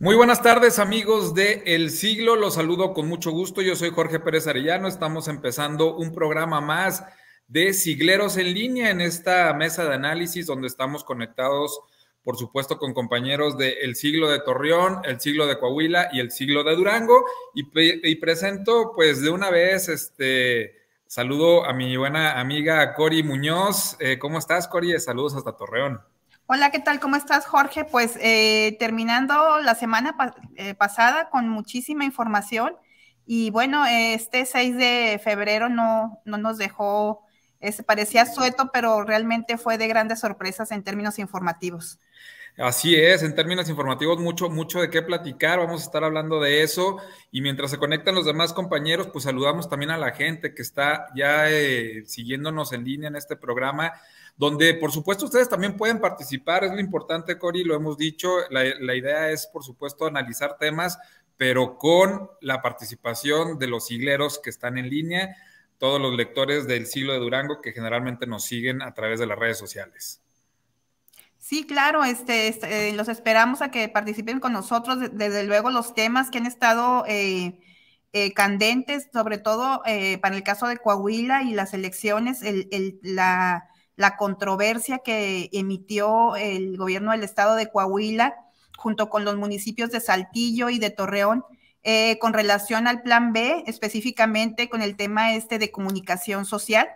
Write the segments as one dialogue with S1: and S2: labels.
S1: Muy buenas tardes, amigos de El Siglo. Los saludo con mucho gusto. Yo soy Jorge Pérez Arellano. Estamos empezando un programa más de Sigleros en línea en esta mesa de análisis donde estamos conectados, por supuesto, con compañeros de El Siglo de Torreón, El Siglo de Coahuila y El Siglo de Durango. Y presento, pues, de una vez, saludo a mi buena amiga Cori Muñoz. ¿Cómo estás, Cori? Saludos hasta Torreón.
S2: Hola, ¿qué tal? ¿Cómo estás, Jorge? Pues terminando la semana pasada con muchísima información y bueno, este 6 de febrero no nos dejó, parecía sueto, pero realmente fue de grandes sorpresas en términos informativos.
S1: Así es, en términos informativos, mucho de qué platicar, vamos a estar hablando de eso, y mientras se conectan los demás compañeros, pues saludamos también a la gente que está ya siguiéndonos en línea en este programa, donde por supuesto ustedes también pueden participar, es lo importante, Cori, lo hemos dicho, la idea es por supuesto analizar temas, pero con la participación de los sigleros que están en línea, todos los lectores del Siglo de Durango que generalmente nos siguen a través de las redes sociales.
S2: Sí, claro, los esperamos a que participen con nosotros. Desde luego, los temas que han estado candentes, sobre todo para el caso de Coahuila y las elecciones, la controversia que emitió el gobierno del estado de Coahuila junto con los municipios de Saltillo y de Torreón con relación al Plan B, específicamente con el tema de comunicación social.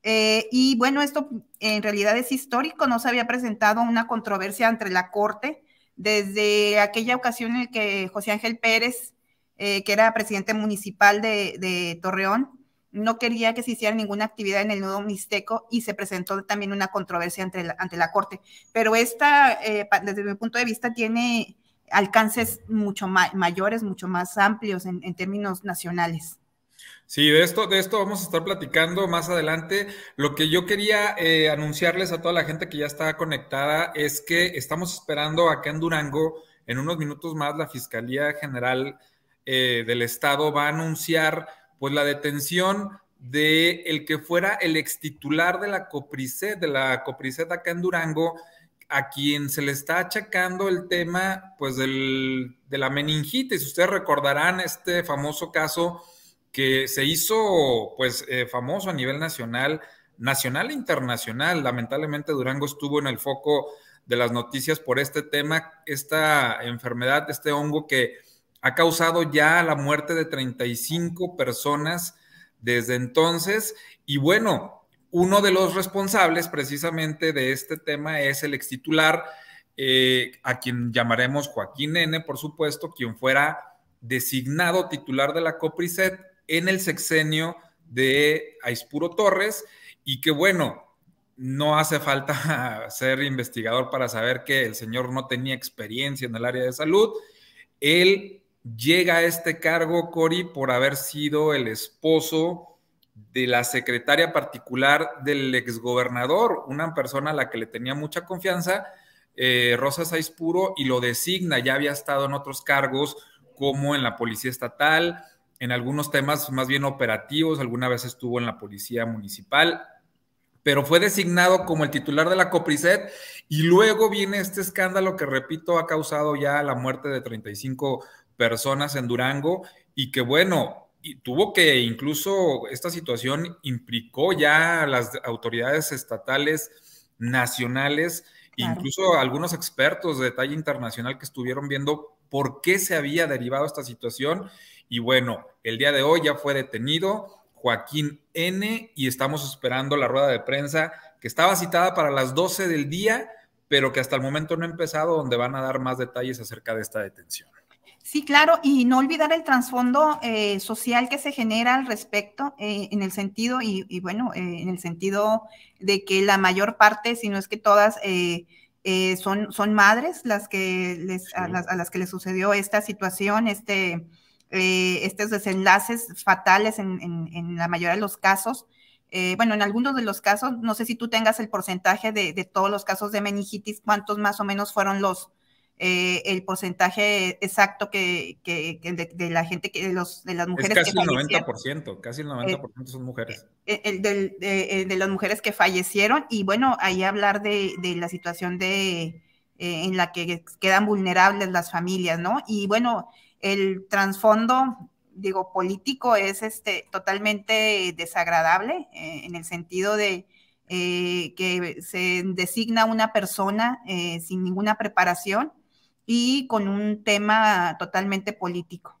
S2: Y bueno, esto en realidad es histórico, no se había presentado una controversia entre la Corte desde aquella ocasión en que José Ángel Pérez, que era presidente municipal de Torreón, no quería que se hiciera ninguna actividad en el nudo mixteco y se presentó también una controversia ante la Corte. Pero esta, desde mi punto de vista, tiene alcances mucho mayores, mucho más amplios en términos nacionales.
S1: Sí, de esto vamos a estar platicando más adelante. Lo que yo quería anunciarles a toda la gente que ya está conectada es que estamos esperando acá en Durango, en unos minutos más, la Fiscalía General del Estado va a anunciar pues la detención de el que fuera el extitular de la Copriset acá en Durango, a quien se le está achacando el tema pues de la meningitis. Ustedes recordarán este famoso caso que se hizo pues famoso a nivel nacional e internacional. Lamentablemente Durango estuvo en el foco de las noticias por este tema, esta enfermedad, este hongo que ha causado ya la muerte de 35 personas desde entonces. Y bueno, uno de los responsables precisamente de este tema es el extitular, a quien llamaremos Joaquín N., por supuesto, quien fuera designado titular de la Copriset en el sexenio de Aispuro Torres, y que bueno, no hace falta ser investigador para saber que el señor no tenía experiencia en el área de salud. Él llega a este cargo, Cori, por haber sido el esposo de la secretaria particular del exgobernador, una persona a la que le tenía mucha confianza, Rosas Aispuro, y lo designa. Ya había estado en otros cargos como en la Policía Estatal, en algunos temas más bien operativos, alguna vez estuvo en la Policía Municipal, pero fue designado como el titular de la Copriset, y luego viene este escándalo que, repito, ha causado ya la muerte de 35 personas en Durango, y que bueno, y tuvo que incluso esta situación implicó ya a las autoridades estatales, nacionales,
S2: Claro.
S1: incluso algunos expertos de talla internacional que estuvieron viendo por qué se había derivado esta situación. Y bueno, el día de hoy ya fue detenido Joaquín N., y estamos esperando la rueda de prensa que estaba citada para las 12 del día, pero que hasta el momento no ha empezado, donde van a dar más detalles acerca de esta detención.
S2: Sí, claro, y no olvidar el trasfondo social que se genera al respecto, en el sentido, bueno, en el sentido de que la mayor parte, si no es que todas, son madres las que
S1: Sí.
S2: a las que les sucedió esta situación, estos desenlaces fatales en la mayoría de los casos. Bueno, en algunos de los casos, no sé si tú tengas el porcentaje de todos los casos de meningitis, cuántos más o menos fueron el porcentaje exacto de la gente, de las mujeres que fallecieron.
S1: Casi el 90% son mujeres.
S2: De las mujeres que fallecieron, y bueno, ahí hablar de la situación de en la que quedan vulnerables las familias, ¿no? Y bueno, el trasfondo, digo, político es totalmente desagradable, en el sentido de que se designa una persona sin ninguna preparación y con un tema totalmente político.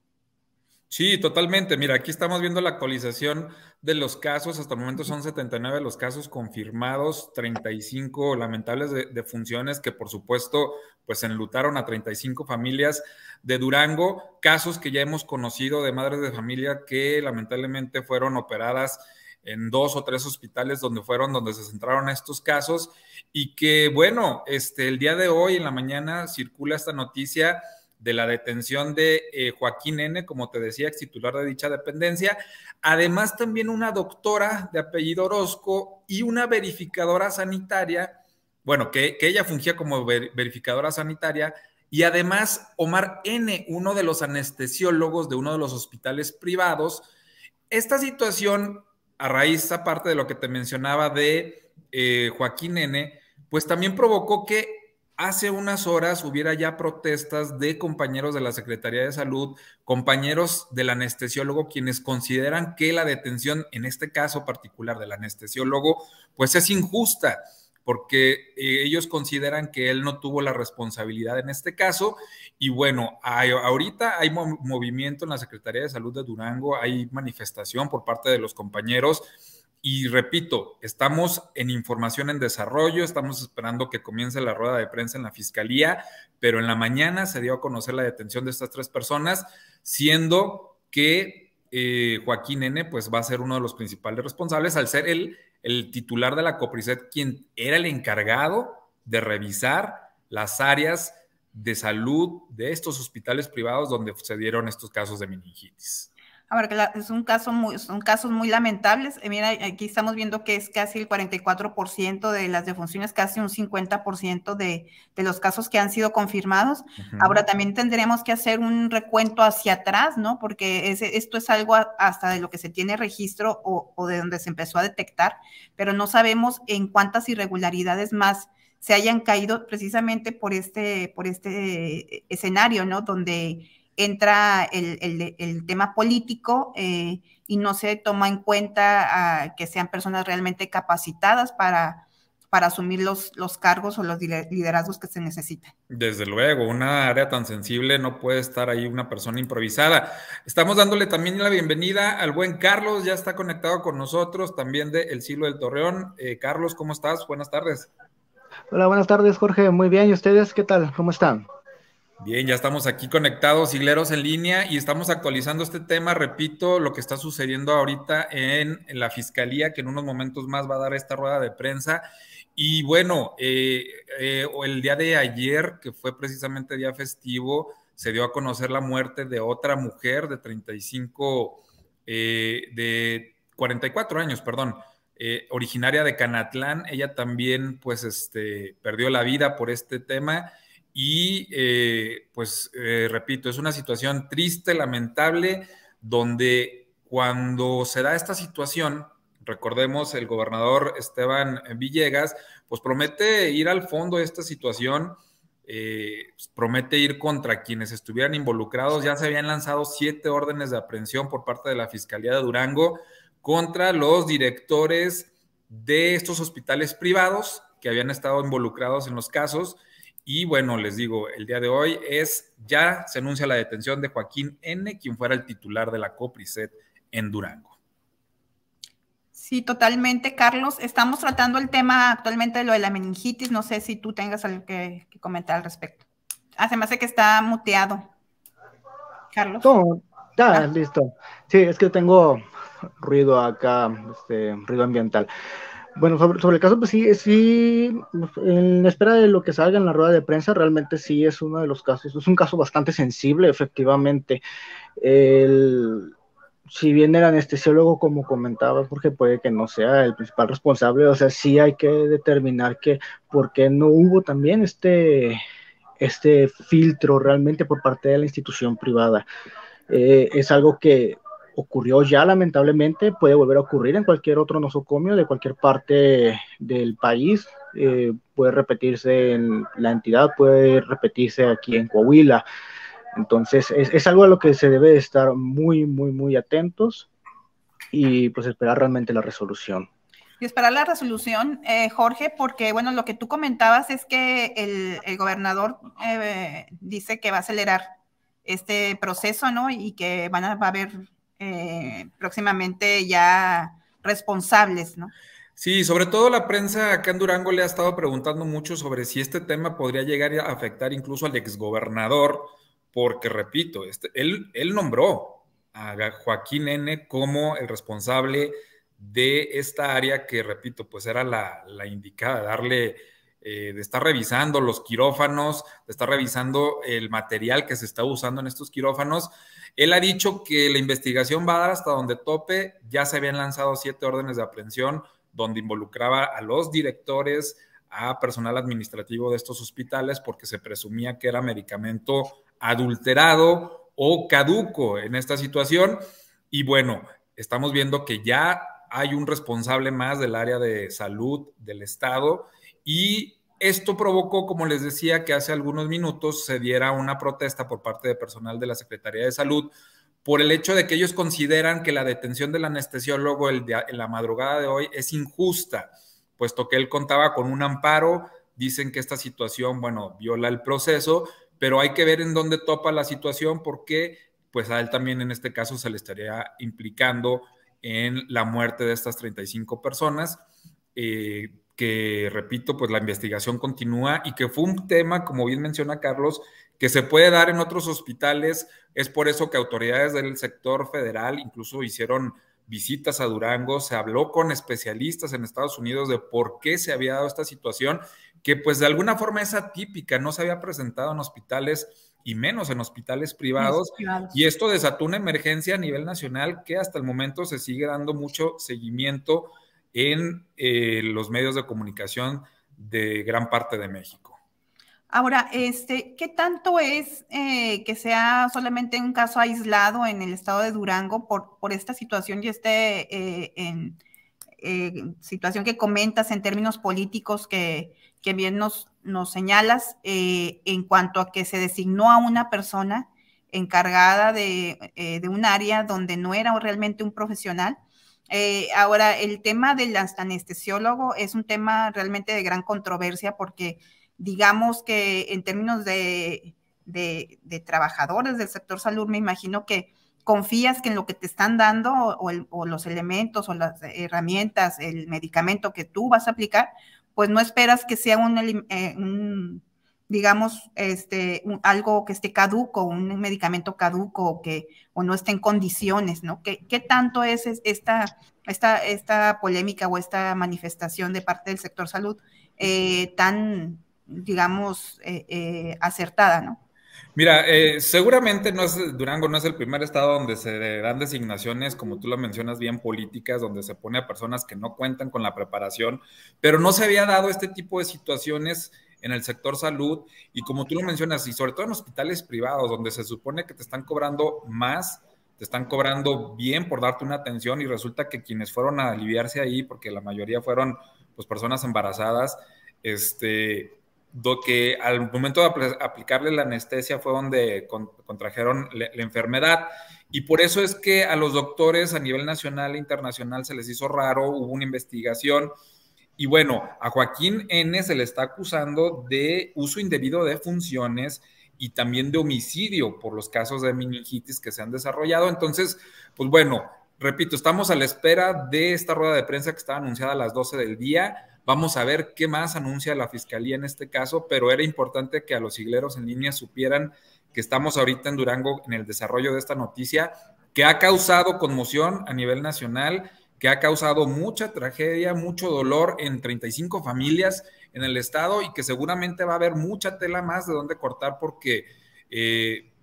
S1: Sí, totalmente. Mira, aquí estamos viendo la actualización de los casos. Hasta el momento son 79 los casos confirmados, 35 lamentables defunciones que por supuesto pues enlutaron a 35 familias de Durango. Casos que ya hemos conocido de madres de familia que lamentablemente fueron operadas en 2 o 3 hospitales donde se centraron estos casos y que bueno, el día de hoy en la mañana circula esta noticia de la detención de Joaquín N., como te decía, ex titular de dicha dependencia. Además, también una doctora de apellido Orozco y una verificadora sanitaria, bueno, que ella fungía como verificadora sanitaria, y además Omar N., uno de los anestesiólogos de uno de los hospitales privados. Esta situación, a raíz aparte de lo que te mencionaba de Joaquín N., pues también provocó que hace unas horas hubiera ya protestas de compañeros de la Secretaría de Salud, compañeros del anestesiólogo, quienes consideran que la detención, en este caso particular del anestesiólogo, pues es injusta, porque ellos consideran que él no tuvo la responsabilidad en este caso. Y bueno, ahorita hay movimiento en la Secretaría de Salud de Durango, hay manifestación por parte de los compañeros. Y repito, estamos en información en desarrollo, estamos esperando que comience la rueda de prensa en la Fiscalía, pero en la mañana se dio a conocer la detención de estas 3 personas, siendo que Joaquín N. pues va a ser uno de los principales responsables al ser el titular de la COPRISET, quien era el encargado de revisar las áreas de salud de estos hospitales privados donde se dieron estos casos de meningitis.
S2: Ahora, son casos muy lamentables. Mira, aquí estamos viendo que es casi el 44% de las defunciones, casi un 50% de los casos que han sido confirmados. Ahora, también tendremos que hacer un recuento hacia atrás, ¿no? Porque esto es algo hasta de lo que se tiene registro o de donde se empezó a detectar, pero no sabemos en cuántas irregularidades más se hayan caído precisamente por este escenario, ¿no? Donde entra el tema político y no se toma en cuenta que sean personas realmente capacitadas para asumir los cargos o los liderazgos que se necesitan.
S1: Desde luego, una área tan sensible no puede estar ahí una persona improvisada. Estamos dándole también la bienvenida al buen Carlos, ya está conectado con nosotros, también de El Siglo del Torreón. Carlos, ¿cómo estás? Buenas tardes.
S3: Hola, buenas tardes, Jorge. Muy bien, ¿y ustedes qué tal? ¿Cómo están?
S1: Bien, ya estamos aquí conectados, Sigleros en línea, y estamos actualizando este tema. Repito, lo que está sucediendo ahorita en la Fiscalía, que en unos momentos más va a dar esta rueda de prensa. Y bueno, el día de ayer, que fue precisamente día festivo, se dio a conocer la muerte de otra mujer de 44 años, perdón, originaria de Canatlán. Ella también, pues, perdió la vida por este tema. Y repito, es una situación triste, lamentable, donde cuando se da esta situación, recordemos, el gobernador Esteban Villegas, pues promete ir al fondo de esta situación, promete ir contra quienes estuvieran involucrados. Ya se habían lanzado 7 órdenes de aprehensión por parte de la Fiscalía de Durango contra los directores de estos hospitales privados que habían estado involucrados en los casos. Y bueno, les digo, el día de hoy ya se anuncia la detención de Joaquín N., quien fuera el titular de la COPRISET en Durango.
S2: Sí, totalmente, Carlos. Estamos tratando el tema actualmente de lo de la meningitis. No sé si tú tengas algo que comentar al respecto. Se me hace que está muteado. Carlos.
S3: No, ya, listo. Sí, es que tengo ruido acá, ruido ambiental. Bueno, sobre el caso, pues sí, en espera de lo que salga en la rueda de prensa, realmente sí es uno de los casos, es un caso bastante sensible, efectivamente. Si bien el anestesiólogo, como comentaba, porque puede que no sea el principal responsable, o sea, sí hay que determinar por qué no hubo también este filtro realmente por parte de la institución privada. Es algo que ocurrió ya lamentablemente, puede volver a ocurrir en cualquier otro nosocomio de cualquier parte del país. puede repetirse en la entidad, puede repetirse aquí en Coahuila. Entonces, es algo a lo que se debe estar muy, muy, muy atentos y pues esperar realmente la resolución.
S2: Y esperar la resolución, Jorge, porque, bueno, lo que tú comentabas es que el gobernador dice que va a acelerar este proceso, ¿no? Y que va a haber próximamente ya responsables, ¿no?
S1: Sí, sobre todo la prensa acá en Durango le ha estado preguntando mucho sobre si este tema podría llegar a afectar incluso al exgobernador, porque, repito, él nombró a Joaquín N. como el responsable de esta área que, repito, pues era la indicada, darle, de estar revisando los quirófanos, de estar revisando el material que se está usando en estos quirófanos. Él ha dicho que la investigación va a dar hasta donde tope, ya se habían lanzado 7 órdenes de aprehensión, donde involucraba a los directores, a personal administrativo de estos hospitales, porque se presumía que era medicamento adulterado o caduco en esta situación. Y bueno, estamos viendo que ya hay un responsable más del área de salud del estado y esto provocó, como les decía, que hace algunos minutos se diera una protesta por parte de personal de la Secretaría de Salud por el hecho de que ellos consideran que la detención del anestesiólogo en la madrugada de hoy es injusta, puesto que él contaba con un amparo. Dicen que esta situación, bueno, viola el proceso, pero hay que ver en dónde topa la situación porque pues a él también en este caso se le estaría implicando en la muerte de estas 35 personas, que repito, pues la investigación continúa y que fue un tema, como bien menciona Carlos, que se puede dar en otros hospitales. Es por eso que autoridades del sector federal incluso hicieron visitas a Durango, se habló con especialistas en Estados Unidos de por qué se había dado esta situación, que pues de alguna forma es atípica, no se había presentado en hospitales y menos en hospitales privados, y esto desató una emergencia a nivel nacional que hasta el momento se sigue dando mucho seguimiento en los medios de comunicación de gran parte de México.
S2: Ahora, ¿qué tanto es que sea solamente un caso aislado en el estado de Durango por esta situación y situación que comentas en términos políticos que bien nos señalas en cuanto a que se designó a una persona encargada de un área donde no era realmente un profesional? Ahora, el tema del anestesiólogo es un tema realmente de gran controversia porque digamos que en términos de trabajadores del sector salud, me imagino que confías que en lo que te están dando o los elementos o las herramientas, el medicamento que tú vas a aplicar, pues no esperas que sea digamos, algo que esté caduco, un medicamento caduco o no esté en condiciones, ¿no? ¿Qué tanto es esta polémica o esta manifestación de parte del sector salud tan, digamos, acertada, ¿no?
S1: Mira, seguramente Durango no es el primer estado donde se dan designaciones, como tú lo mencionas, bien políticas, donde se pone a personas que no cuentan con la preparación, pero no se había dado este tipo de situaciones en el sector salud y como tú lo mencionas, y sobre todo en hospitales privados, donde se supone que te están cobrando más, te están cobrando bien por darte una atención y resulta que quienes fueron a aliviarse ahí, porque la mayoría fueron pues personas embarazadas, que al momento de aplicarle la anestesia fue donde contrajeron la enfermedad y por eso es que a los doctores a nivel nacional e internacional se les hizo raro, hubo una investigación y bueno, a Joaquín N. se le está acusando de uso indebido de funciones y también de homicidio por los casos de meningitis que se han desarrollado. Entonces, pues bueno, repito, estamos a la espera de esta rueda de prensa que estaba anunciada a las 12 del día. Vamos a ver qué más anuncia la Fiscalía en este caso, pero era importante que a los sigleros en línea supieran que estamos ahorita en Durango en el desarrollo de esta noticia que ha causado conmoción a nivel nacional, que ha causado mucha tragedia, mucho dolor en 35 familias en el estado y que seguramente va a haber mucha tela más de donde cortar porque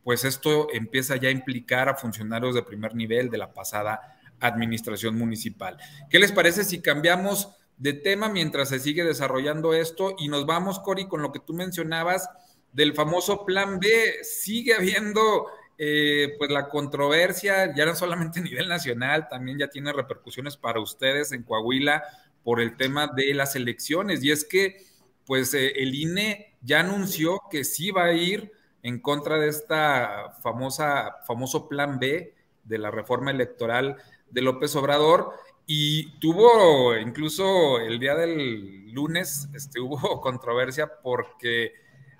S1: pues esto empieza ya a implicar a funcionarios de primer nivel de la pasada administración municipal. ¿Qué les parece si cambiamos de tema mientras se sigue desarrollando esto y nos vamos, Cori, con lo que tú mencionabas del famoso Plan B? Sigue habiendo pues la controversia, ya no solamente a nivel nacional, también ya tiene repercusiones para ustedes en Coahuila, por el tema de las elecciones. Y es que, pues, el INE ya anunció que sí va a ir en contra de esta famoso plan B de la reforma electoral de López Obrador, y tuvo, incluso el día del lunes, hubo controversia porque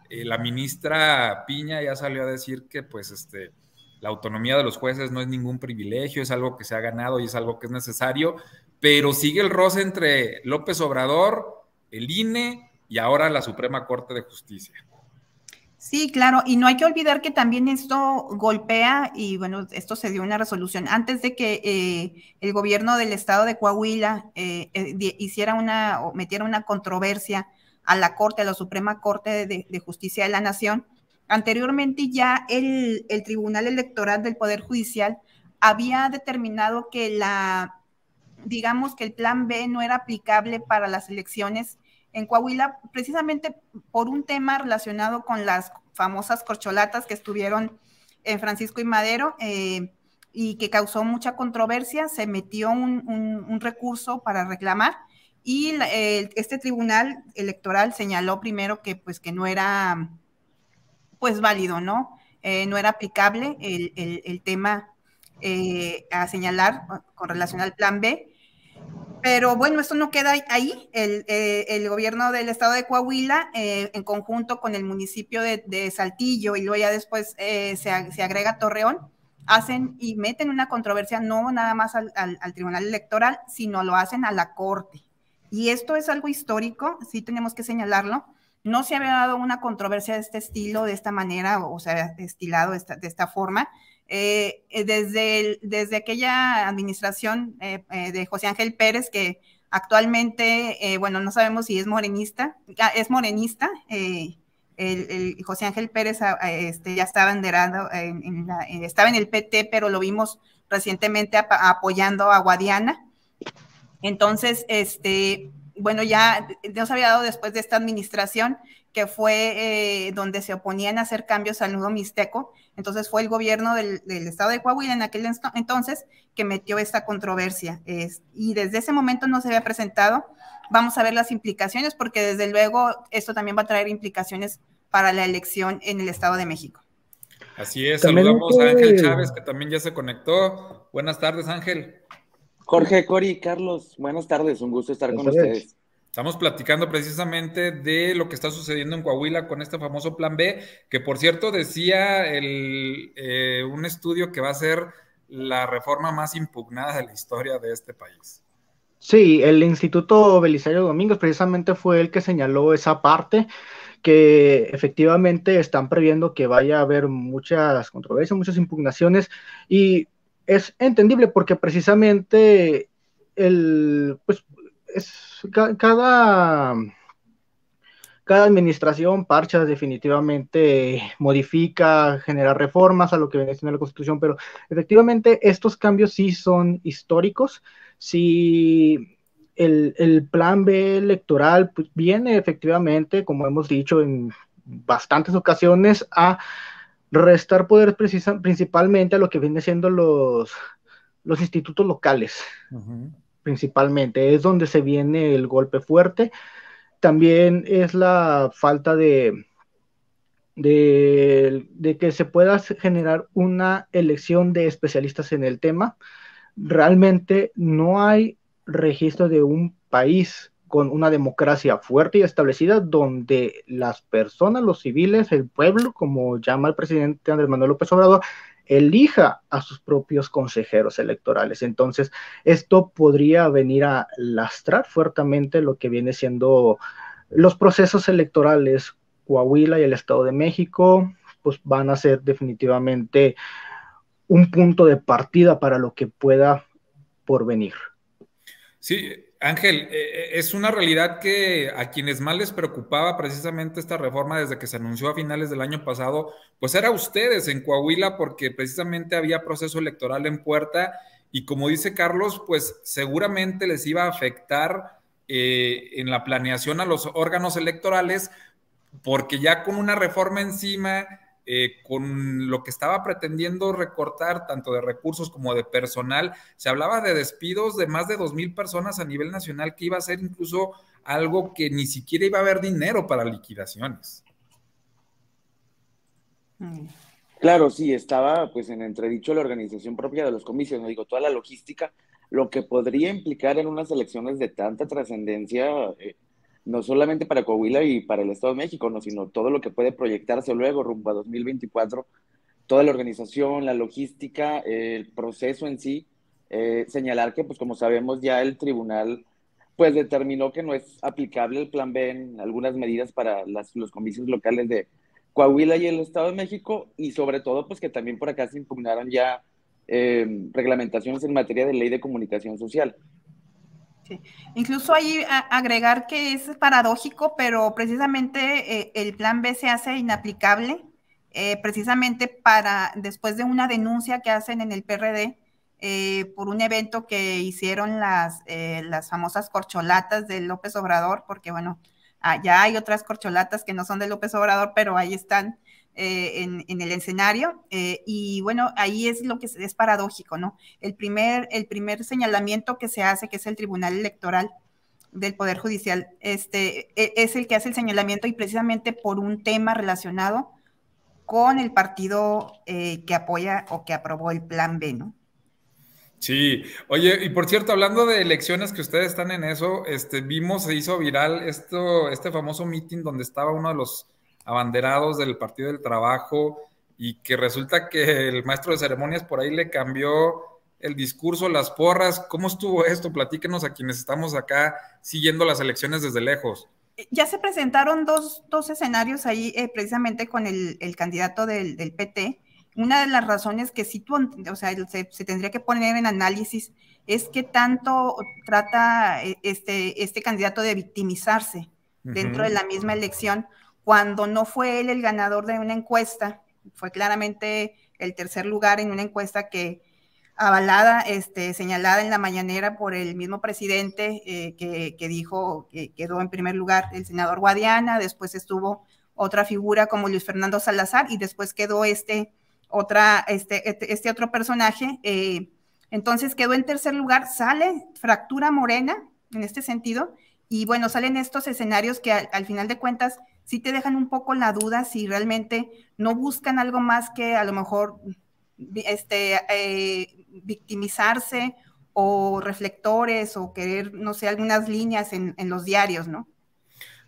S1: la ministra Piña ya salió a decir que pues la autonomía de los jueces no es ningún privilegio, es algo que se ha ganado y es algo que es necesario, pero sigue el roce entre López Obrador, el INE y ahora la Suprema Corte de Justicia.
S2: Sí, claro, y no hay que olvidar que también esto golpea, y bueno, esto se dio una resolución antes de que el gobierno del estado de Coahuila metiera una controversia a la Corte, a la Suprema Corte de Justicia de la Nación. Anteriormente ya el Tribunal Electoral del Poder Judicial había determinado que digamos que el plan B no era aplicable para las elecciones en Coahuila, precisamente por un tema relacionado con las famosas corcholatas que estuvieron en Francisco y Madero, y que causó mucha controversia. Se metió un recurso para reclamar, y este tribunal electoral señaló primero que pues que no era pues válido, ¿no? No era aplicable el tema a señalar con relación al plan B. Pero bueno, esto no queda ahí. El gobierno del estado de Coahuila, en conjunto con el municipio de Saltillo, y luego ya después se agrega Torreón, hacen y meten una controversia no nada más al Tribunal Electoral, sino lo hacen a la Corte. Y esto es algo histórico, sí tenemos que señalarlo. No se había dado una controversia de este estilo, de esta manera, o sea, estilado de esta forma. Desde aquella administración de José Ángel Pérez, que actualmente, bueno, no sabemos si es morenista, el José Ángel Pérez ya estaba banderado, estaba en el PT, pero lo vimos recientemente apoyando a Guadiana. Entonces, bueno, ya no se había dado después de esta administración, que fue donde se oponían a hacer cambios al nudo mixteco. Entonces fue el gobierno del estado de Coahuila en aquel entonces que metió esta controversia, y desde ese momento no se había presentado. Vamos a ver las implicaciones, porque desde luego esto también va a traer implicaciones para la elección en el Estado de México.
S1: Así es, saludamos a Ángel Chávez, que también ya se conectó. Buenas tardes, Ángel.
S4: Jorge, Cori, Carlos, buenas tardes, un gusto estar con ustedes.
S1: Estamos platicando precisamente de lo que está sucediendo en Coahuila con este famoso plan B, que por cierto decía un estudio que va a ser la reforma más impugnada de la historia de este país.
S3: Sí, el Instituto Belisario Domínguez precisamente fue el que señaló esa parte, que efectivamente están previendo que vaya a haber muchas controversias, muchas impugnaciones, y es entendible porque precisamente cada administración parcha definitivamente, modifica, genera reformas a lo que viene siendo la Constitución, pero efectivamente estos cambios sí son históricos. Si el plan B electoral pues, viene efectivamente, como hemos dicho en bastantes ocasiones, a restar poderes principalmente a lo que viene siendo los institutos locales. Principalmente es donde se viene el golpe fuerte. También es la falta de que se pueda generar una elección de especialistas en el tema. Realmente no hay registro de un país con una democracia fuerte y establecida donde las personas, los civiles, el pueblo, como llama el presidente Andrés Manuel López Obrador, elija a sus propios consejeros electorales. Entonces, esto podría venir a lastrar fuertemente lo que viene siendo los procesos electorales. Coahuila y el Estado de México, pues van a ser definitivamente un punto de partida para lo que pueda por venir.
S1: Sí, Ángel, es una realidad que a quienes más les preocupaba precisamente esta reforma desde que se anunció a finales del año pasado, pues era ustedes en Coahuila, porque precisamente había proceso electoral en puerta, y como dice Carlos, pues seguramente les iba a afectar en la planeación a los órganos electorales, porque ya con una reforma encima con lo que estaba pretendiendo recortar, tanto de recursos como de personal, se hablaba de despidos de más de 2,000 personas a nivel nacional, que iba a ser incluso algo que ni siquiera iba a haber dinero para liquidaciones.
S4: Claro, sí, estaba pues en entredicho la organización propia de los comicios, no digo, toda la logística, lo que podría implicar en unas elecciones de tanta trascendencia, no solamente para Coahuila y para el Estado de México, no, sino todo lo que puede proyectarse luego rumbo a 2024, toda la organización, la logística, el proceso en sí, señalar que pues como sabemos ya el tribunal pues determinó que no es aplicable el plan B en algunas medidas para los comicios locales de Coahuila y el Estado de México, y sobre todo pues que también por acá se impugnaron ya reglamentaciones en materia de ley de comunicación social.
S2: Sí. Incluso ahí agregar que es paradójico, pero precisamente el plan B se hace inaplicable, precisamente después de una denuncia que hacen en el PRD por un evento que hicieron las famosas corcholatas de López Obrador, porque bueno, ya hay otras corcholatas que no son de López Obrador, pero ahí están en el escenario, y bueno, ahí es lo que es paradójico, ¿no? El primer señalamiento que se hace, que es el Tribunal Electoral del Poder Judicial, es el que hace el señalamiento, y precisamente por un tema relacionado con el partido que apoya o que aprobó el plan B, ¿no?
S1: Sí, oye, y por cierto, hablando de elecciones, que ustedes están en eso, vimos, se hizo viral este famoso meeting donde estaba uno de los abanderados del Partido del Trabajo, y que resulta que el maestro de ceremonias por ahí le cambió el discurso, las porras. ¿Cómo estuvo esto? Platíquenos a quienes estamos acá siguiendo las elecciones desde lejos.
S2: Ya se presentaron dos escenarios ahí, precisamente con el candidato del PT. Una de las razones que sí, o sea, se tendría que poner en análisis es que tanto trata este candidato de victimizarse dentro de la misma elección, cuando no fue él el ganador de una encuesta, fue claramente el tercer lugar en una encuesta que avalada, señalada en la mañanera por el mismo presidente, que dijo que quedó en primer lugar el senador Guadiana, después estuvo otra figura como Luis Fernando Salazar, y después quedó este otro personaje, entonces quedó en tercer lugar, sale fractura Morena en este sentido, y bueno, salen estos escenarios que al final de cuentas sí te dejan un poco la duda si realmente no buscan algo más que a lo mejor victimizarse, o reflectores, o querer, no sé, algunas líneas en los diarios, ¿no?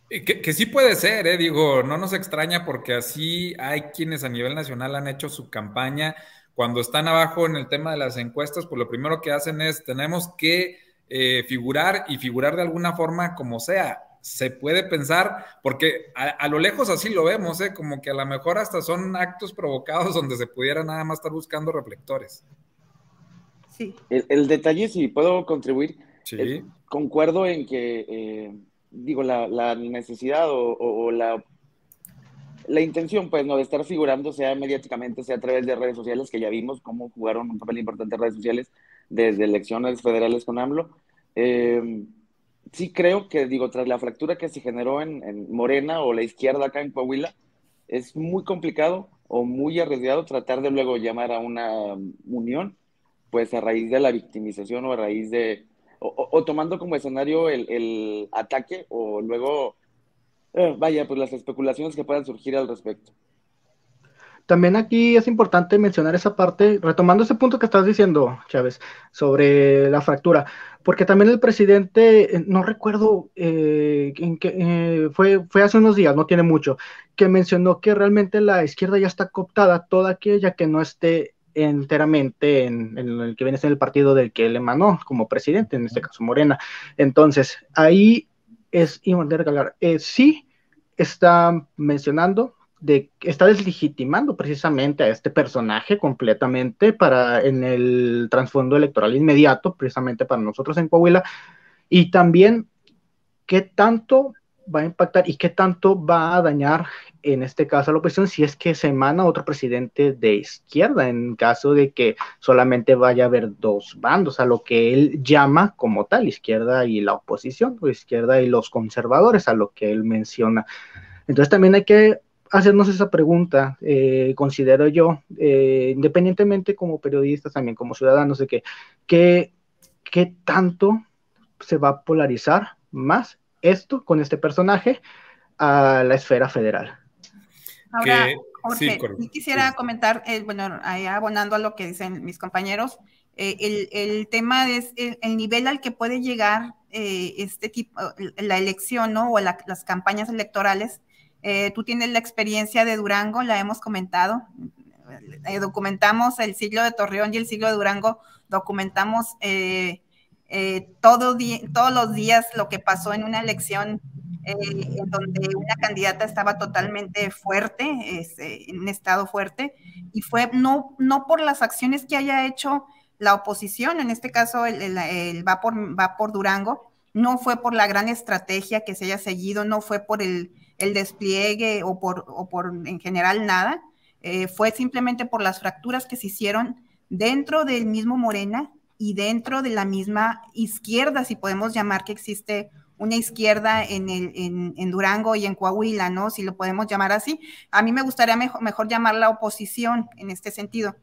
S1: Que sí puede ser, digo, no nos extraña, porque así hay quienes a nivel nacional han hecho su campaña. Cuando están abajo en el tema de las encuestas, pues lo primero que hacen es: tenemos que figurar, y figurar de alguna forma como sea. Se puede pensar, porque a lo lejos así lo vemos, como que a lo mejor hasta son actos provocados donde se pudiera nada más estar buscando reflectores.
S2: Sí.
S4: El detalle, si puedo contribuir,
S1: sí.
S4: Concuerdo en que, digo, la necesidad o la intención, pues, no, de estar figurando, sea mediáticamente, sea a través de redes sociales, que ya vimos cómo jugaron un papel importante en redes sociales desde elecciones federales con AMLO. Sí creo que, digo, tras la fractura que se generó en Morena o la izquierda acá en Coahuila, es muy complicado o muy arriesgado tratar de luego llamar a una unión, pues a raíz de la victimización, o a raíz de, o tomando como escenario el ataque, o luego, vaya, pues las especulaciones que puedan surgir al respecto.
S3: También aquí es importante mencionar esa parte, retomando ese punto que estás diciendo, Chávez, sobre la fractura, porque también el presidente, no recuerdo fue hace unos días, no tiene mucho, que mencionó que realmente la izquierda ya está cooptada, toda aquella que no esté enteramente en el que viene a ser el partido del que él emanó como presidente, en este caso Morena. Entonces, ahí es importante recalcar, sí está mencionando, está deslegitimando precisamente a este personaje completamente en el trasfondo electoral inmediato, precisamente para nosotros en Coahuila, y también qué tanto va a impactar y qué tanto va a dañar en este caso a la oposición si es que se emana otro presidente de izquierda, en caso de que solamente vaya a haber dos bandos, a lo que él llama como tal, izquierda y la oposición, o izquierda y los conservadores, a lo que él menciona. Entonces también hay que hacernos esa pregunta, considero yo, independientemente como periodistas, también como ciudadanos, de qué tanto se va a polarizar más esto con este personaje a la esfera federal.
S2: Ahora,
S1: Sí,
S2: Jorge, sí quisiera comentar, bueno, ahí abonando a lo que dicen mis compañeros, el tema es el nivel al que puede llegar este tipo, la elección, ¿no? O las campañas electorales. Tú tienes la experiencia de Durango, la hemos comentado. Documentamos el siglo de Torreón y el siglo de Durango, documentamos todos los días lo que pasó en una elección en donde una candidata estaba totalmente fuerte, en un estado fuerte, y fue no por las acciones que haya hecho la oposición, en este caso va por Durango, no fue por la gran estrategia que se haya seguido, no fue por el despliegue o por en general nada, fue simplemente por las fracturas que se hicieron dentro del mismo Morena y dentro de la misma izquierda, si podemos llamar que existe una izquierda en Durango y en Coahuila, ¿no? Si lo podemos llamar así. A mí me gustaría mejor llamar la oposición en este sentido.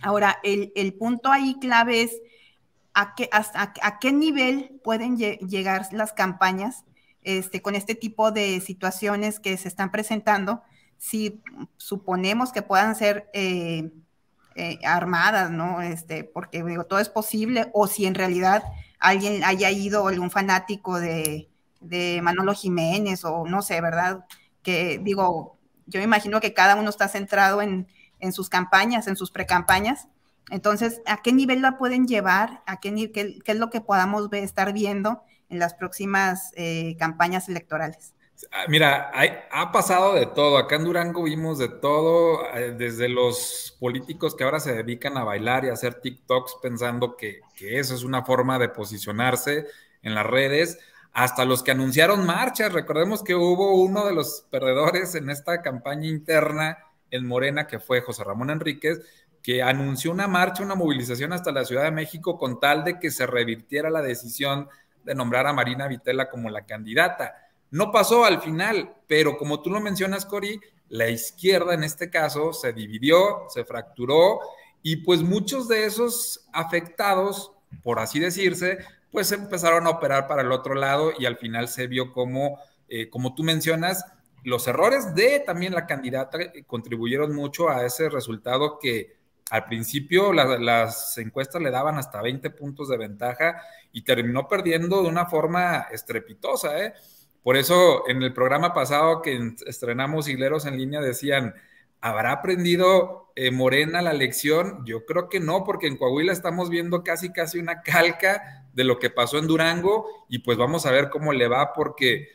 S2: Ahora, el punto ahí clave es a qué nivel pueden llegar las campañas con este tipo de situaciones que se están presentando, si suponemos que puedan ser armadas, ¿no? Porque digo, todo es posible, o si en realidad alguien haya ido, algún fanático de Manolo Jiménez, o no sé, ¿verdad? Que digo, yo me imagino que cada uno está centrado en sus campañas, en sus precampañas. Entonces, ¿a qué nivel la pueden llevar? ¿Qué es lo que podamos estar viendo en las próximas campañas electorales?
S1: Mira, ha pasado de todo. Acá en Durango vimos de todo, desde los políticos que ahora se dedican a bailar y a hacer TikToks pensando que eso es una forma de posicionarse en las redes, hasta los que anunciaron marchas. Recordemos que hubo uno de los perdedores en esta campaña interna en Morena, que fue José Ramón Enríquez, que anunció una marcha, una movilización hasta la Ciudad de México con tal de que se revirtiera la decisión de nombrar a Marina Vitela como la candidata. No pasó al final, pero como tú lo mencionas, Cori, la izquierda en este caso se dividió, se fracturó y pues muchos de esos afectados, por así decirse, pues empezaron a operar para el otro lado y al final se vio como tú mencionas, los errores de también la candidata contribuyeron mucho a ese resultado que al principio las encuestas le daban hasta 20 puntos de ventaja y terminó perdiendo de una forma estrepitosa, ¿eh? Por eso en el programa pasado que estrenamos Higleros en Línea decían, ¿habrá aprendido Morena la lección? Yo creo que no, porque en Coahuila estamos viendo casi una calca de lo que pasó en Durango y pues vamos a ver cómo le va porque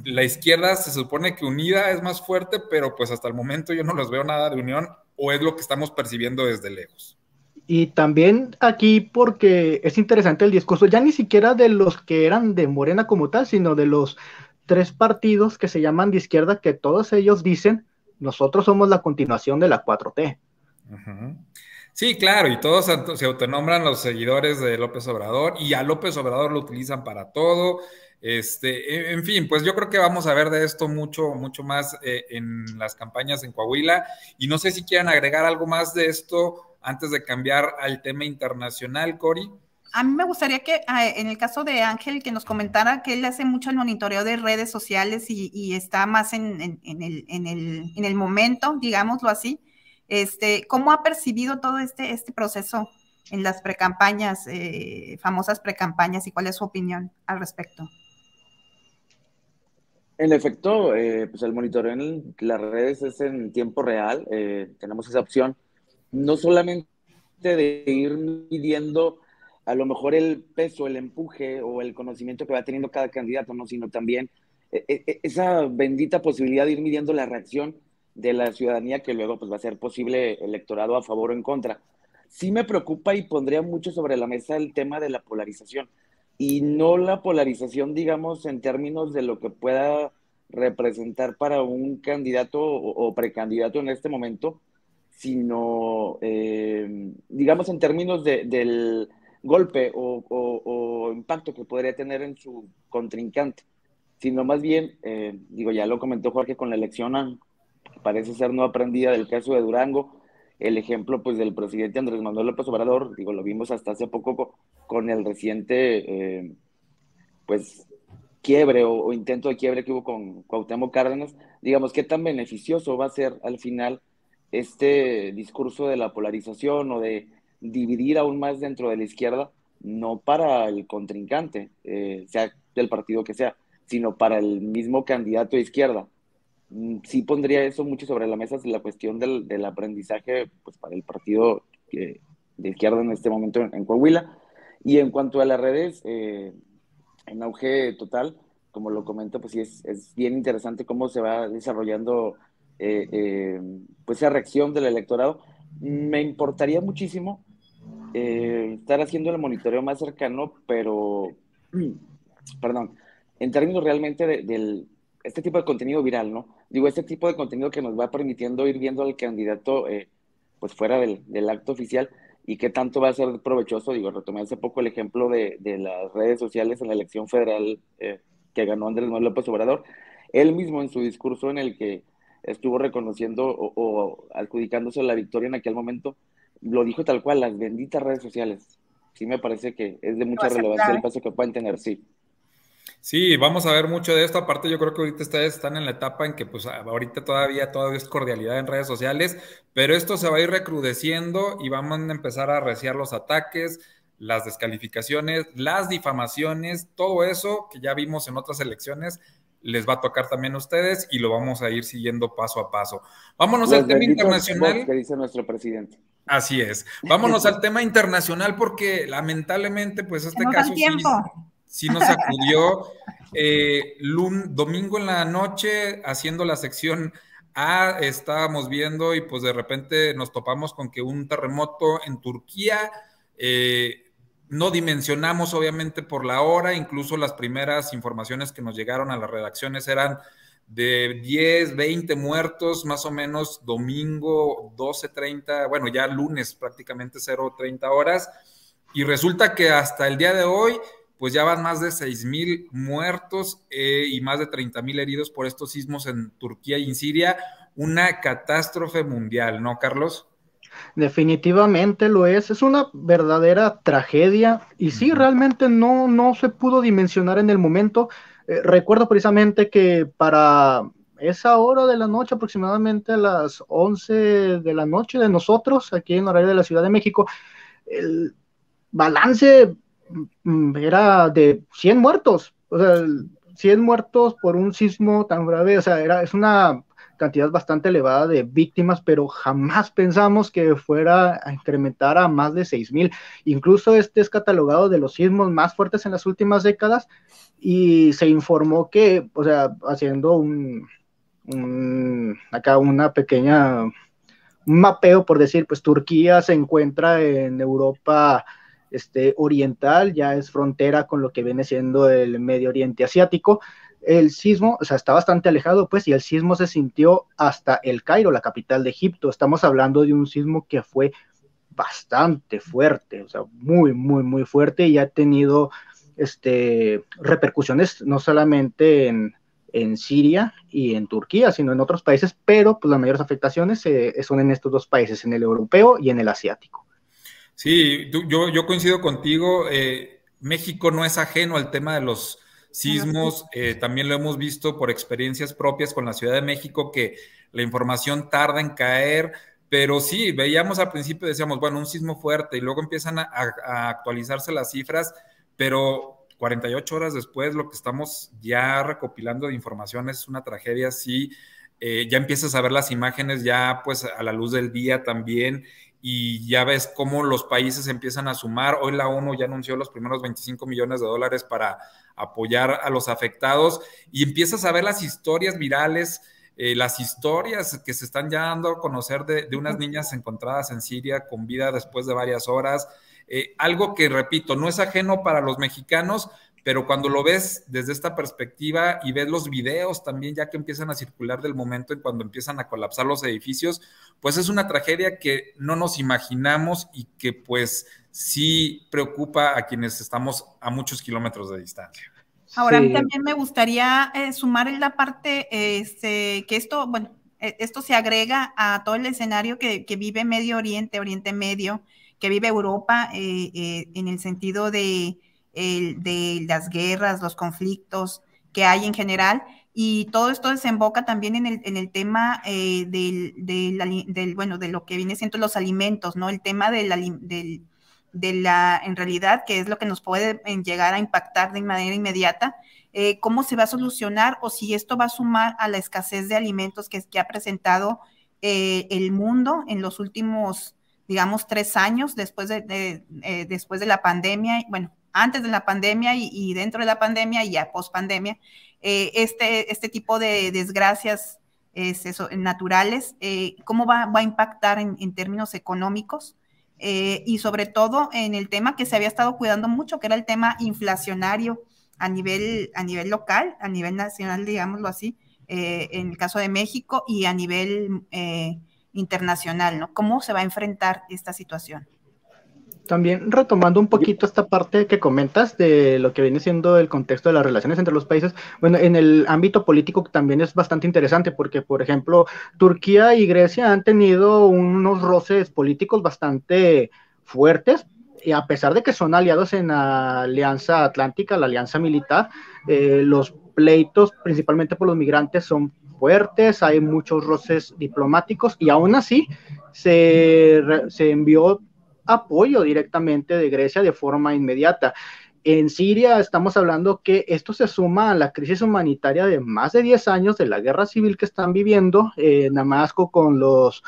S1: la izquierda se supone que unida es más fuerte, pero pues hasta el momento yo no los veo nada de unión o es lo que estamos percibiendo desde lejos.
S3: Y también aquí porque es interesante el discurso, ya ni siquiera de los que eran de Morena como tal, sino de los tres partidos que se llaman de izquierda, que todos ellos dicen, nosotros somos la continuación de la 4T.
S1: Uh-huh. Sí, claro, y todos se autonombran los seguidores de López Obrador y a López Obrador lo utilizan para todo. En fin, pues yo creo que vamos a ver de esto mucho más en las campañas en Coahuila. Y no sé si quieran agregar algo más de esto antes de cambiar al tema internacional, Cori.
S2: A mí me gustaría que en el caso de Ángel, que nos comentara que él hace mucho el monitoreo de redes sociales y está más en el momento, digámoslo así. ¿Cómo ha percibido todo este proceso en las precampañas, famosas precampañas, y cuál es su opinión al respecto?
S4: En efecto, pues el monitoreo en las redes es en tiempo real, tenemos esa opción, no solamente de ir midiendo a lo mejor el peso, el empuje o el conocimiento que va teniendo cada candidato, ¿no? Sino también esa bendita posibilidad de ir midiendo la reacción de la ciudadanía que luego pues va a ser posible electorado a favor o en contra. Sí me preocupa y pondría mucho sobre la mesa el tema de la polarización y no la polarización, digamos, en términos de lo que pueda representar para un candidato o precandidato en este momento, sino, digamos, en términos del golpe o impacto que podría tener en su contrincante. sino más bien, digo, ya lo comentó Jorge con la elección, parece ser no aprendida del caso de Durango, el ejemplo pues del presidente Andrés Manuel López Obrador, digo, lo vimos hasta hace poco con el reciente, pues, quiebre o intento de quiebre que hubo con Cuauhtémoc Cárdenas, digamos, qué tan beneficioso va a ser al final este discurso de la polarización o de dividir aún más dentro de la izquierda, no para el contrincante, sea del partido que sea, sino para el mismo candidato de izquierda. Sí pondría eso mucho sobre la mesa, la cuestión del aprendizaje pues, para el partido de izquierda en este momento en Coahuila. Y en cuanto a las redes, en auge total, como lo comento, pues sí es bien interesante cómo se va desarrollando pues esa reacción del electorado. Me importaría muchísimo estar haciendo el monitoreo más cercano, pero, perdón, en términos realmente del este tipo de contenido viral, ¿no? Digo, este tipo de contenido que nos va permitiendo ir viendo al candidato pues fuera del acto oficial y qué tanto va a ser provechoso. Digo, retomé hace poco el ejemplo de las redes sociales en la elección federal que ganó Andrés Manuel López Obrador. Él mismo en su discurso en el que estuvo reconociendo o adjudicándose la victoria en aquel momento, lo dijo tal cual, las benditas redes sociales. Sí me parece que es de mucha relevancia el paso que pueden tener, sí.
S1: Sí, vamos a ver mucho de esto. Aparte, yo creo que ahorita ustedes están en la etapa en que, pues, ahorita todavía es cordialidad en redes sociales, pero esto se va a ir recrudeciendo y vamos a empezar a arreciar los ataques, las descalificaciones, las difamaciones, todo eso que ya vimos en otras elecciones, les va a tocar también a ustedes y lo vamos a ir siguiendo paso a paso. Vámonos al tema internacional.
S4: Que dice nuestro presidente.
S1: Así es. Vámonos al tema internacional porque lamentablemente, pues, este caso sí nos sacudió. Domingo en la noche, haciendo la sección A, estábamos viendo y pues de repente nos topamos con que un terremoto en Turquía, no dimensionamos obviamente por la hora, incluso las primeras informaciones que nos llegaron a las redacciones eran de 10, 20 muertos, más o menos domingo 12:30, bueno, ya lunes prácticamente 0:30 horas, y resulta que hasta el día de hoy pues ya van más de 6,000 muertos y más de 30,000 heridos por estos sismos en Turquía y en Siria. Una catástrofe mundial, ¿no, Carlos?
S3: Definitivamente lo es una verdadera tragedia y sí, realmente no se pudo dimensionar en el momento. Recuerdo precisamente que para esa hora de la noche, aproximadamente a las 11 de la noche de nosotros, aquí en el horario de la Ciudad de México, el balance era de 100 muertos, o sea, 100 muertos por un sismo tan grave, o sea, es una cantidad bastante elevada de víctimas, pero jamás pensamos que fuera a incrementar a más de 6,000. Incluso este es catalogado de los sismos más fuertes en las últimas décadas y se informó que, o sea, haciendo acá una pequeña, un mapeo por decir, pues Turquía se encuentra en Europa oriental, ya es frontera con lo que viene siendo el Medio Oriente Asiático. El sismo, o sea, está bastante alejado, pues, y el sismo se sintió hasta El Cairo, la capital de Egipto. Estamos hablando de un sismo que fue bastante fuerte, o sea, muy fuerte, y ha tenido repercusiones no solamente en Siria y en Turquía, sino en otros países, pero pues las mayores afectaciones son en estos dos países, en el europeo y en el asiático.
S1: Sí, yo coincido contigo. México no es ajeno al tema de los sismos. También lo hemos visto por experiencias propias con la Ciudad de México, que la información tarda en caer, pero sí, veíamos al principio, decíamos, bueno, un sismo fuerte, y luego empiezan a actualizarse las cifras, pero 48 horas después lo que estamos ya recopilando de información es una tragedia. Sí, ya empiezas a ver las imágenes ya pues a la luz del día también, y ya ves cómo los países empiezan a sumar. Hoy la ONU ya anunció los primeros $25 millones para apoyar a los afectados, y empiezas a ver las historias virales, las historias que se están ya dando a conocer de unas niñas encontradas en Siria con vida después de varias horas. Algo que, repito, no es ajeno para los mexicanos, pero cuando lo ves desde esta perspectiva y ves los videos también ya que empiezan a circular del momento en cuando empiezan a colapsar los edificios, pues es una tragedia que no nos imaginamos y que pues sí preocupa a quienes estamos a muchos kilómetros de distancia.
S2: Ahora, a mí
S3: Sí,
S2: también me gustaría sumar en la parte que esto, bueno, esto se agrega a todo el escenario que vive Medio Oriente, Oriente Medio, que vive Europa, en el sentido de las guerras, los conflictos que hay en general, y todo esto desemboca también en el tema bueno, de lo que viene siendo los alimentos, ¿no? El tema en realidad, que es lo que nos puede llegar a impactar de manera inmediata, cómo se va a solucionar o si esto va a sumar a la escasez de alimentos que ha presentado el mundo en los últimos, digamos, 3 años después de la pandemia, bueno, antes de la pandemia y dentro de la pandemia y ya post pandemia, este tipo de desgracias naturales, cómo va a impactar en términos económicos. Y sobre todo en el tema que se había estado cuidando mucho, que era el tema inflacionario a nivel local, a nivel nacional, digámoslo así, en el caso de México y a nivel internacional, ¿no? ¿Cómo se va a enfrentar esta situación?
S3: también retomando un poquito esta parte que comentas de lo que viene siendo el contexto de las relaciones entre los países, bueno, en el ámbito político también es bastante interesante porque, por ejemplo, Turquía y Grecia han tenido unos roces políticos bastante fuertes, y a pesar de que son aliados en la Alianza Atlántica, la alianza militar, los pleitos, principalmente por los migrantes, son fuertes, hay muchos roces diplomáticos y aún así se envió apoyo directamente de Grecia de forma inmediata. En Siria estamos hablando que esto se suma a la crisis humanitaria de más de 10 años de la guerra civil que están viviendo en Damasco con los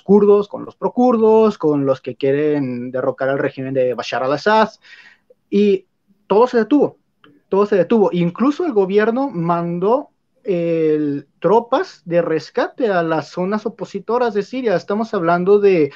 S3: kurdos, con los procurdos, con los que quieren derrocar al régimen de Bashar al-Assad, y todo se detuvo, todo se detuvo. Incluso el gobierno mandó tropas de rescate a las zonas opositoras de Siria. Estamos hablando de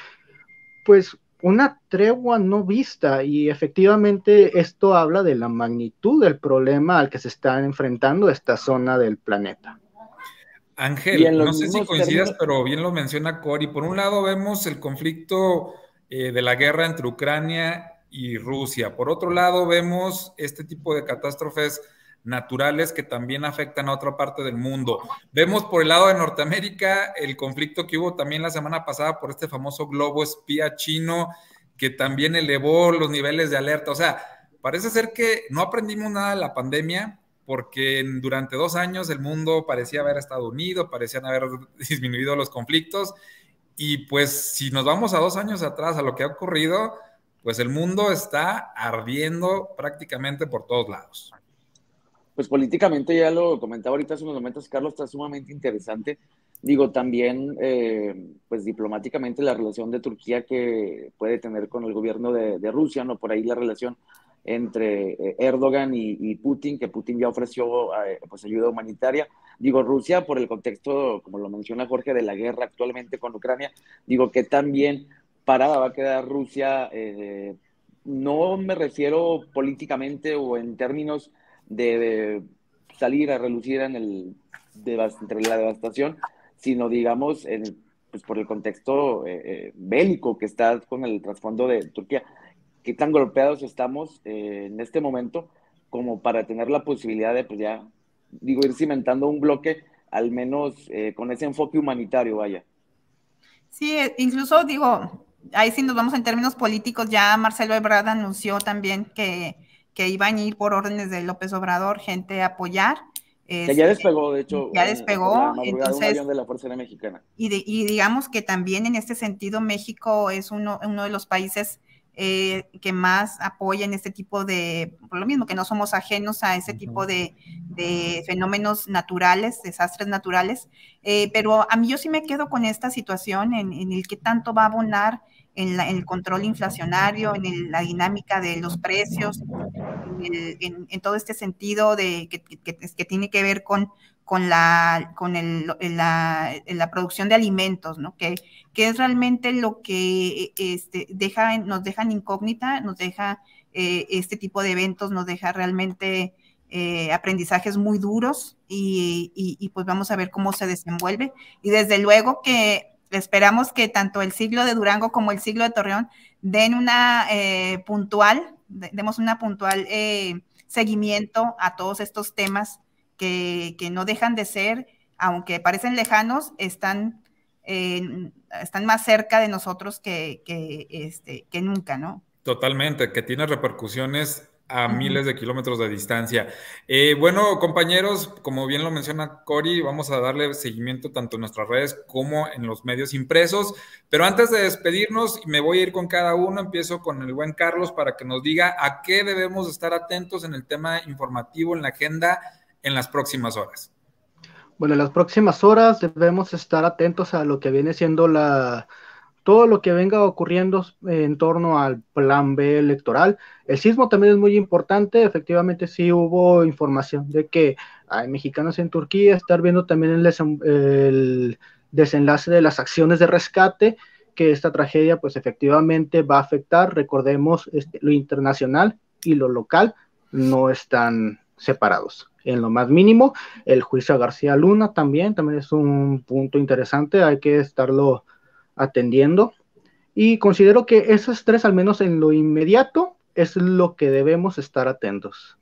S3: pues una tregua no vista, y efectivamente esto habla de la magnitud del problema al que se está enfrentando esta zona del planeta.
S4: Y
S1: Ángel,
S4: en los
S1: no sé si
S4: mismos
S1: coincidas,
S4: términos,
S1: pero bien lo menciona Cori. Por un lado vemos el conflicto de la guerra entre Ucrania y Rusia. Por otro lado vemos este tipo de catástrofes naturales que también afectan a otra parte del mundo. Vemos por el lado de Norteamérica el conflicto que hubo también la semana pasada por este famoso globo espía chino que también elevó los niveles de alerta. O sea, parece ser que no aprendimos nada de la pandemia porque durante 2 años el mundo parecía haber estado unido, parecían haber disminuido los conflictos, y pues si nos vamos a 2 años atrás a lo que ha ocurrido, pues el mundo está ardiendo prácticamente por todos lados.
S4: pues políticamente ya lo comentaba ahorita hace unos momentos, Carlos, está sumamente interesante. Digo, también, pues diplomáticamente la relación de Turquía que puede tener con el gobierno de Rusia, ¿no? Por ahí la relación entre Erdogan y Putin, que Putin ya ofreció pues ayuda humanitaria. Digo, Rusia, por el contexto, como lo menciona Jorge, de la guerra actualmente con Ucrania, digo que también parada va a quedar Rusia, no me refiero políticamente o en términos de salir a relucir entre la devastación, sino digamos pues por el contexto bélico que está con el trasfondo de Turquía. ¿Qué tan golpeados estamos en este momento como para tener la posibilidad de, pues ya, digo, ir cimentando un bloque, al menos con ese enfoque humanitario, vaya?
S2: Sí, incluso digo, ahí sí nos vamos en términos políticos, ya Marcelo Ebrard anunció también que iban a ir por órdenes de López Obrador gente a apoyar.
S4: Que ya despegó, de hecho,
S2: Ya
S4: por la
S2: despegó,
S4: madrugada un
S2: entonces,
S4: avión de la Fuerza Aérea Mexicana.
S2: y digamos que también en este sentido México es uno de los países que más apoya en este tipo por lo mismo que no somos ajenos a ese tipo de fenómenos naturales, desastres naturales, pero a mí yo sí me quedo con esta situación en el que tanto va a abonar en el control inflacionario, la dinámica de los precios, en todo este sentido que tiene que ver con la producción de alimentos, ¿no? Que es realmente lo que nos deja en incógnita, nos deja este tipo de eventos, nos deja realmente aprendizajes muy duros y pues vamos a ver cómo se desenvuelve. Y desde luego que esperamos que tanto el siglo de Durango como el siglo de Torreón den una puntual demos una puntual seguimiento a todos estos temas que no dejan de ser, aunque parecen lejanos, están más cerca de nosotros que nunca, ¿no?
S1: Totalmente, que tiene repercusiones a miles de kilómetros de distancia. Bueno, compañeros, como bien lo menciona Cori, vamos a darle seguimiento tanto en nuestras redes como en los medios impresos. Pero antes de despedirnos, me voy a ir con cada uno. Empiezo con el buen Carlos para que nos diga a qué debemos estar atentos en el tema informativo, en la agenda, en las próximas horas.
S3: Bueno, en las próximas horas debemos estar atentos a lo que viene siendo todo lo que venga ocurriendo en torno al plan B electoral. El sismo también es muy importante. Efectivamente, sí hubo información de que hay mexicanos en Turquía, estar viendo también el desenlace de las acciones de rescate, que esta tragedia pues efectivamente va a afectar. Recordemos, lo internacional y lo local no están separados en lo más mínimo. El juicio a García Luna también es un punto interesante, hay que estarlo atendiendo, y considero que esos tres, al menos en lo inmediato, es lo que debemos estar atentos.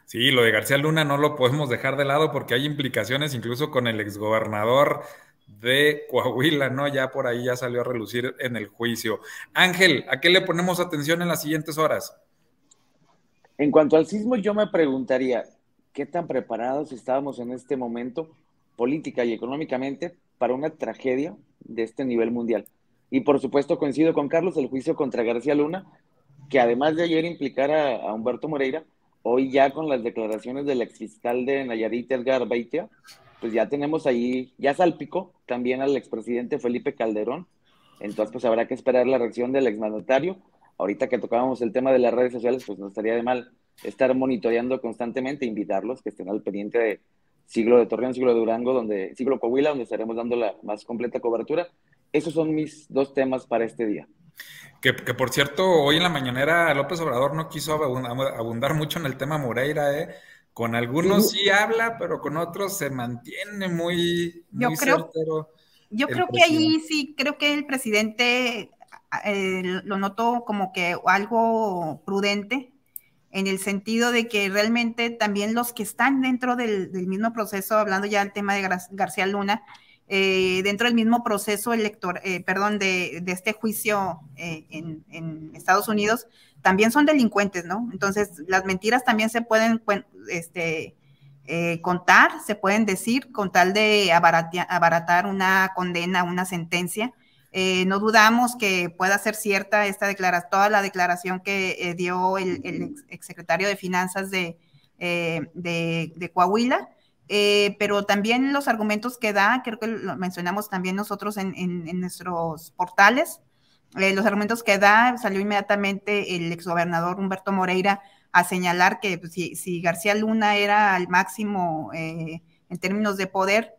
S1: Sí, lo de García Luna no lo podemos dejar de lado porque hay implicaciones incluso con el exgobernador de Coahuila, ¿no? Ya por ahí ya salió a relucir en el juicio. Ángel, ¿a qué le ponemos atención en las siguientes horas?
S4: En cuanto al sismo, yo me preguntaría, ¿qué tan preparados estábamos en este momento, política y económicamente, para una tragedia de este nivel mundial? Y por supuesto coincido con Carlos, el juicio contra García Luna, que además de ayer implicar a Humberto Moreira, hoy ya con las declaraciones del exfiscal de Nayarit, Edgar Beitia, pues ya tenemos ahí, ya salpicó también al expresidente Felipe Calderón. Entonces pues habrá que esperar la reacción del exmandatario. Ahorita que tocábamos el tema de las redes sociales, pues no estaría de mal estar monitoreando constantemente, invitarlos que estén al pendiente de Siglo de Torreón, Siglo de Durango, Siglo Coahuila, donde estaremos dando la más completa cobertura. Esos son mis dos temas para este día.
S1: Que por cierto, hoy en la mañanera López Obrador no quiso abundar mucho en el tema Moreira, ¿eh? Con algunos sí habla, pero con otros se mantiene muy certero.
S2: Yo creo que ahí sí, creo que el presidente lo notó como que algo prudente, en el sentido de que realmente también los que están dentro del mismo proceso, hablando ya del tema de García Luna, dentro del mismo proceso de este juicio en Estados Unidos, también son delincuentes, ¿no? Entonces, las mentiras también se pueden contar, se pueden decir, con tal de abaratar una condena, una sentencia. No dudamos que pueda ser cierta toda la declaración que dio el exsecretario de Finanzas de Coahuila, pero también los argumentos que da, creo que lo mencionamos también nosotros en nuestros portales, los argumentos que da, salió inmediatamente el exgobernador Humberto Moreira a señalar que pues, si García Luna era al máximo en términos de poder,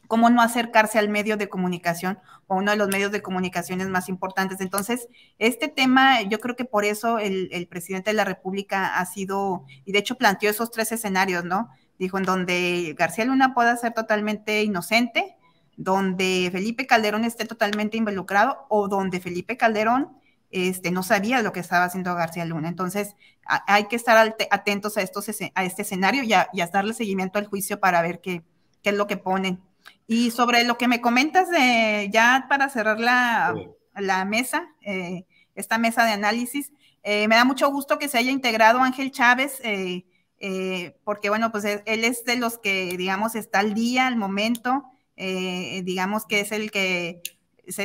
S2: ¿cómo no acercarse al medio de comunicación o uno de los medios de comunicaciones más importantes? Entonces, este tema, yo creo que por eso el presidente de la República ha sido, y de hecho planteó esos tres escenarios, ¿no? Dijo, en donde García Luna pueda ser totalmente inocente, donde Felipe Calderón esté totalmente involucrado, o donde Felipe Calderón no sabía lo que estaba haciendo García Luna. Entonces, hay que estar atentos a este escenario y a darle seguimiento al juicio para ver qué es lo que ponen. Y sobre lo que me comentas, ya para cerrar la mesa, esta mesa de análisis, me da mucho gusto que se haya integrado Ángel Chávez, porque bueno, pues él es de los que, digamos, está al día, al momento, digamos que es el que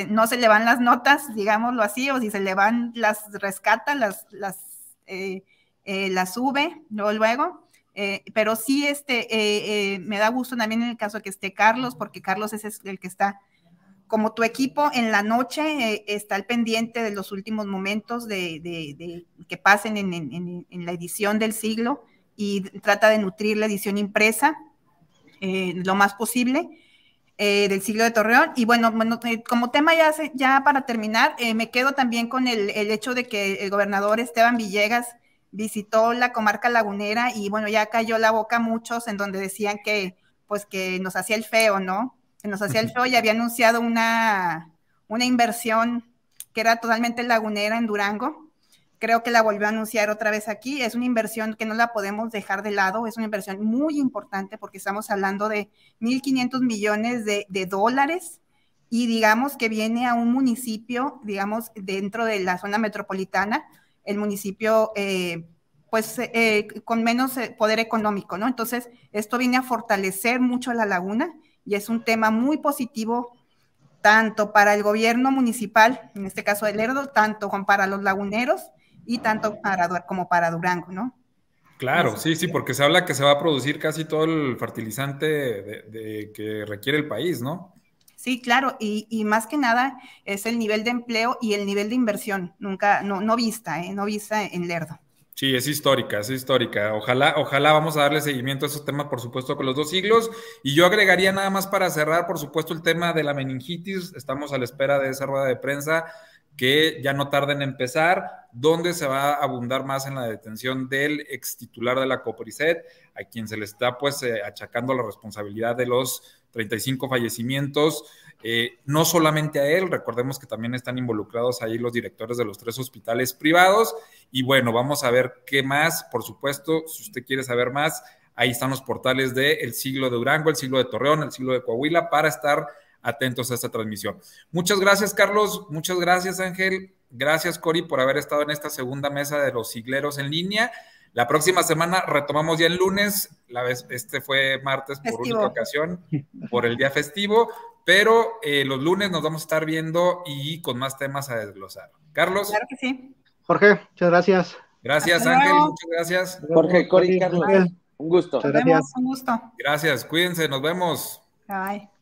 S2: no se le van las notas, digámoslo así, o si se le van, las rescata, las sube luego. Pero sí, me da gusto también en el caso de que esté Carlos, porque Carlos es el que está, como tu equipo, en la noche, está al pendiente de los últimos momentos de que pasen en la edición del siglo, y trata de nutrir la edición impresa lo más posible del siglo de Torreón. Y bueno, como tema ya para terminar, me quedo también con el hecho de que el gobernador Esteban Villegas visitó la comarca lagunera, y bueno, ya cayó la boca a muchos en donde decían que nos hacía el feo, ¿no? Que nos hacía el feo, y había anunciado una inversión que era totalmente lagunera en Durango. creo que la volvió a anunciar otra vez aquí. Es una inversión que no la podemos dejar de lado, es una inversión muy importante porque estamos hablando de 1.500 millones de dólares y digamos que viene a un municipio, digamos, dentro de la zona metropolitana, el municipio con menos poder económico, ¿no? Entonces, esto viene a fortalecer mucho la laguna y es un tema muy positivo tanto para el gobierno municipal, en este caso de Lerdo, tanto para los laguneros y tanto como para Durango, ¿no?
S1: Claro, sí, porque se habla que se va a producir casi todo el fertilizante que requiere el país, ¿no?
S2: Sí, claro, y más que nada es el nivel de empleo y el nivel de inversión, no vista en Lerdo.
S1: Sí, es histórica. Ojalá vamos a darle seguimiento a esos temas, por supuesto, con los 2 siglos. Y yo agregaría nada más para cerrar, por supuesto, el tema de la meningitis. Estamos a la espera de esa rueda de prensa que ya no tarda en empezar, donde se va a abundar más en la detención del ex titular de la Copriset, a quien se le está pues achacando la responsabilidad de los 35 fallecimientos, no solamente a él, recordemos que también están involucrados ahí los directores de los 3 hospitales privados, y bueno, vamos a ver qué más, por supuesto, si usted quiere saber más, ahí están los portales de El Siglo de Durango, El Siglo de Torreón, El Siglo de Coahuila, para estar atentos a esta transmisión. Muchas gracias, Carlos, muchas gracias, Ángel, gracias, Cori, por haber estado en esta segunda mesa de los sigleros en línea. La próxima semana retomamos ya el lunes, este fue martes por única ocasión, por el día festivo, pero los lunes nos vamos a estar viendo y con más temas a desglosar. Carlos.
S2: Claro que sí.
S3: Jorge, muchas gracias.
S1: Gracias, Ángel, muchas gracias.
S4: Jorge, Cori, Carlos, un gusto.
S2: Nos vemos, un gusto.
S1: Gracias, cuídense, nos vemos.
S2: Bye.